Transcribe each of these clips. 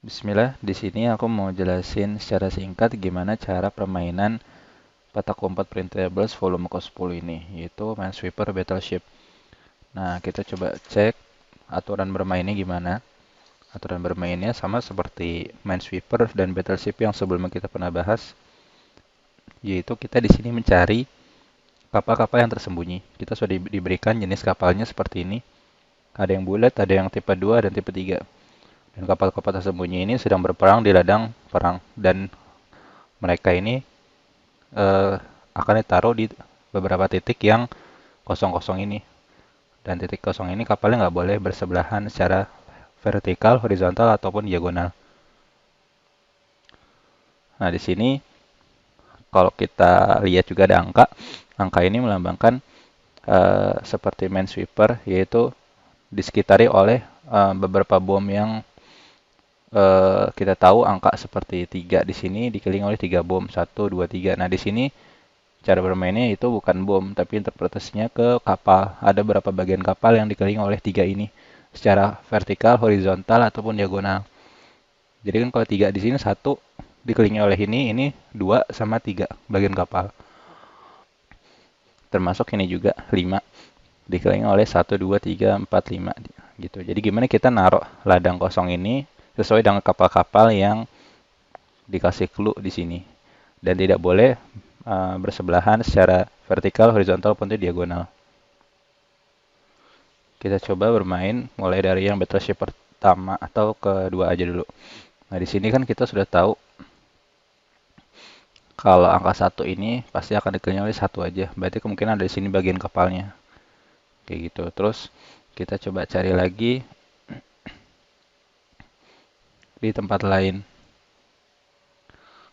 Bismillah, di sini aku mau jelasin secara singkat gimana cara permainan petak umpet printables volume ke-10 ini, yaitu Minesweeper Battleship. Nah, kita coba cek aturan bermainnya gimana. Aturan bermainnya sama seperti Minesweeper dan Battleship yang sebelumnya kita pernah bahas, yaitu kita di sini mencari kapal-kapal yang tersembunyi. Kita sudah diberikan jenis kapalnya seperti ini. Ada yang bulat, ada yang tipe 2 dan tipe 3. Dan kapal-kapal tersembunyi ini sedang berperang di ladang perang, dan mereka ini eh, akan ditaruh di beberapa titik yang kosong-kosong ini. Dan titik kosong ini kapalnya nggak boleh bersebelahan secara vertikal, horizontal, ataupun diagonal. Nah, di sini kalau kita lihat juga ada angka. Angka ini melambangkan seperti Minesweeper, yaitu disekitari oleh beberapa bom yang kita tahu angka seperti 3 di sini dikelilingi oleh 3 bom, 1, 2, 3. Nah, di sini cara bermainnya itu bukan bom, tapi interpretasinya ke kapal. Ada beberapa bagian kapal yang dikelilingi oleh 3 ini secara vertikal, horizontal, ataupun diagonal. Jadi kan kalau 3 di sini, 1 dikelilingi oleh ini 2 sama 3 bagian kapal. Termasuk ini juga 5 dikelilingi oleh 1, 2, 3, 4, 5 gitu. Jadi gimana kita naruh ladang kosong ini sesuai dengan kapal-kapal yang dikasih clue di sini. Dan tidak boleh bersebelahan secara vertikal, horizontal, maupun diagonal. Kita coba bermain mulai dari yang battleship pertama atau kedua aja dulu. Nah, di sini kan kita sudah tahu kalau angka 1 ini pasti akan dikelilingi oleh 1 aja. Berarti kemungkinan ada di sini bagian kapalnya. Kayak gitu. Terus kita coba cari lagi di tempat lain.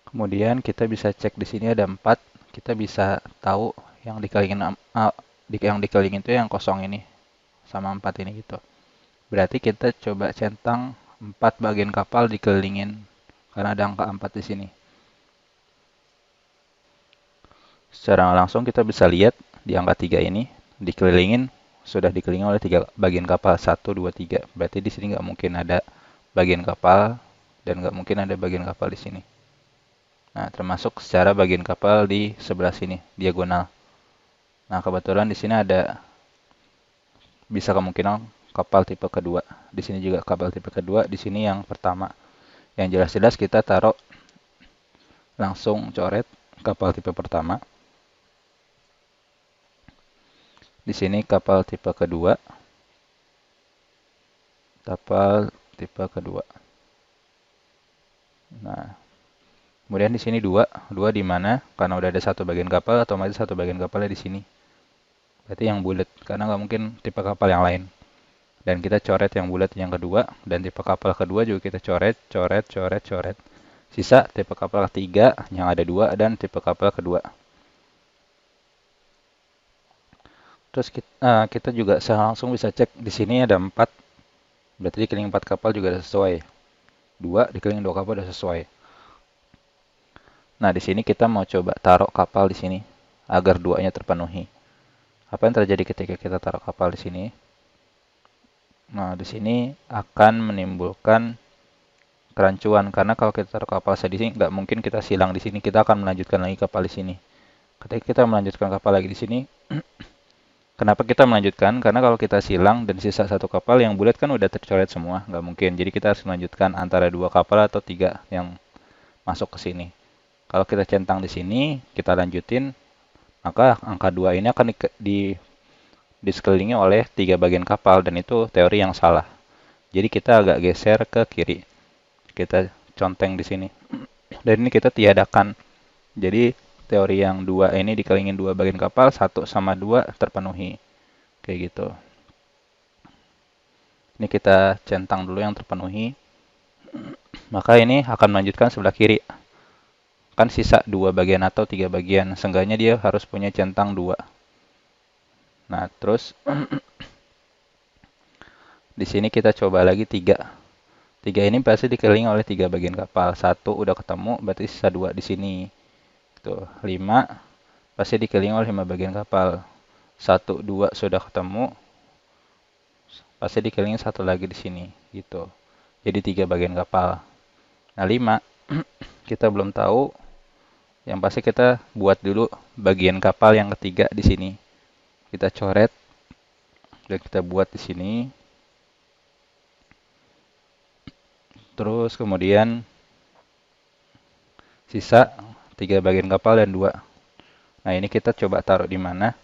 Kemudian kita bisa cek di sini ada 4. Kita bisa tahu yang dikelilingin yang dikelilingin itu yang kosong ini sama 4 ini gitu. Berarti kita coba centang 4 bagian kapal dikelilingin karena ada angka 4 di sini. Secara langsung kita bisa lihat di angka 3 ini dikelilingin sudah dikelilingi oleh 3 bagian kapal, 1, 2, 3. Berarti di sini nggak mungkin ada bagian kapal dan nggak mungkin ada bagian kapal di sini. Nah, termasuk secara bagian kapal di sebelah sini, diagonal. Nah, kebetulan di sini ada bisa kemungkinan kapal tipe kedua. Di sini juga kapal tipe kedua, di sini yang pertama. Yang jelas-jelas kita taruh langsung coret kapal tipe pertama. Di sini kapal tipe kedua. Kapal tipe kedua. Nah, kemudian di sini dua. Dua di mana? Karena udah ada satu bagian kapal, otomatis satu bagian kapalnya di sini. Berarti yang bulat, karena nggak mungkin tipe kapal yang lain. Dan kita coret yang bulat yang kedua, dan tipe kapal kedua juga kita coret, coret, coret, coret. Sisa tipe kapal ketiga yang ada dua, dan tipe kapal kedua. Terus kita juga langsung bisa cek di sini ada 4. Berarti dikelilingi 4 kapal juga sudah sesuai. 2 dikelilingi 2 kapal sudah sesuai. Nah, di sini kita mau coba taruh kapal di sini agar duanya terpenuhi. Apa yang terjadi ketika kita taruh kapal di sini? Nah, di sini akan menimbulkan kerancuan karena kalau kita taruh kapal di sini nggak mungkin kita silang di sini. Kita akan melanjutkan lagi kapal di sini. Ketika kita melanjutkan kapal lagi di sini, kenapa kita melanjutkan? Karena kalau kita silang dan sisa satu kapal yang bulat kan udah tercoret semua, nggak mungkin. Jadi kita harus melanjutkan antara 2 kapal atau 3 yang masuk ke sini. Kalau kita centang di sini, kita lanjutin, maka angka 2 ini akan disekelilingi oleh 3 bagian kapal, dan itu teori yang salah. Jadi kita agak geser ke kiri. Kita conteng di sini. Dan ini kita tiadakan. Jadi teori yang 2 ini dikelilingin 2 bagian kapal, 1 sama 2 terpenuhi. Kayak gitu. Ini kita centang dulu yang terpenuhi. Maka ini akan melanjutkan sebelah kiri. Kan sisa 2 bagian atau 3 bagian. Seenggaknya dia harus punya centang 2. Nah, terus di sini kita coba lagi 3. 3 ini pasti dikelilingi oleh 3 bagian kapal. 1 udah ketemu, berarti sisa 2 di sini. Tuh, 5 pasti dikelilingi oleh 5 bagian kapal. 1, 2 sudah ketemu, pasti dikelilingi satu lagi di sini. Gitu. Jadi 3 bagian kapal. Nah, 5 kita belum tahu. Yang pasti kita buat dulu bagian kapal yang ketiga di sini. Kita coret dan kita buat di sini. Terus kemudian sisa 3 bagian kapal dan 2. Nah, ini kita coba taruh di mana?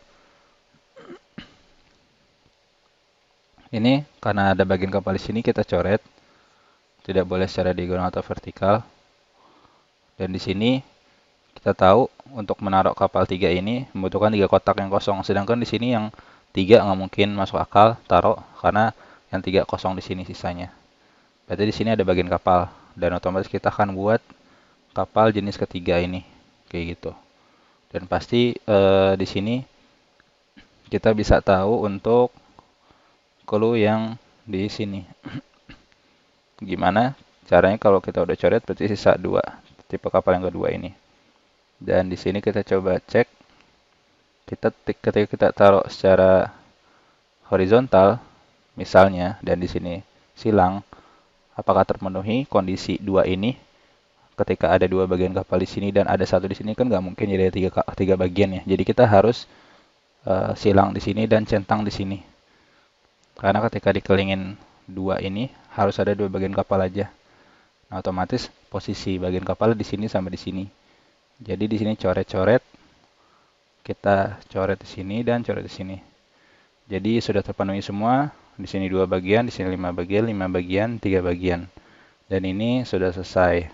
Ini karena ada bagian kapal di sini kita coret. Tidak boleh secara diagonal atau vertikal. Dan di sini kita tahu untuk menaruh kapal 3 ini membutuhkan 3 kotak yang kosong. Sedangkan di sini yang 3 nggak mungkin masuk akal taruh karena yang 3 kosong di sini sisanya. Berarti di sini ada bagian kapal dan otomatis kita akan buat kapal jenis ketiga ini kayak gitu. Dan pasti di sini kita bisa tahu untuk clue yang di sini. Gimana caranya kalau kita udah coret berarti sisa 2 tipe kapal yang kedua ini. Dan di sini kita coba cek ketika kita taruh secara horizontal misalnya dan di sini silang apakah terpenuhi kondisi 2 ini. Ketika ada 2 bagian kapal di sini dan ada 1 di sini kan nggak mungkin jadi 3 bagian ya. Jadi kita harus silang di sini dan centang di sini. Karena ketika dikelilingin 2 ini harus ada 2 bagian kapal aja. Nah, otomatis posisi bagian kapal di sini sama di sini. Jadi di sini coret-coret, kita coret di sini dan coret di sini. Jadi sudah terpenuhi semua. Di sini 2 bagian, di sini 5 bagian, 5 bagian, 3 bagian. Dan ini sudah selesai.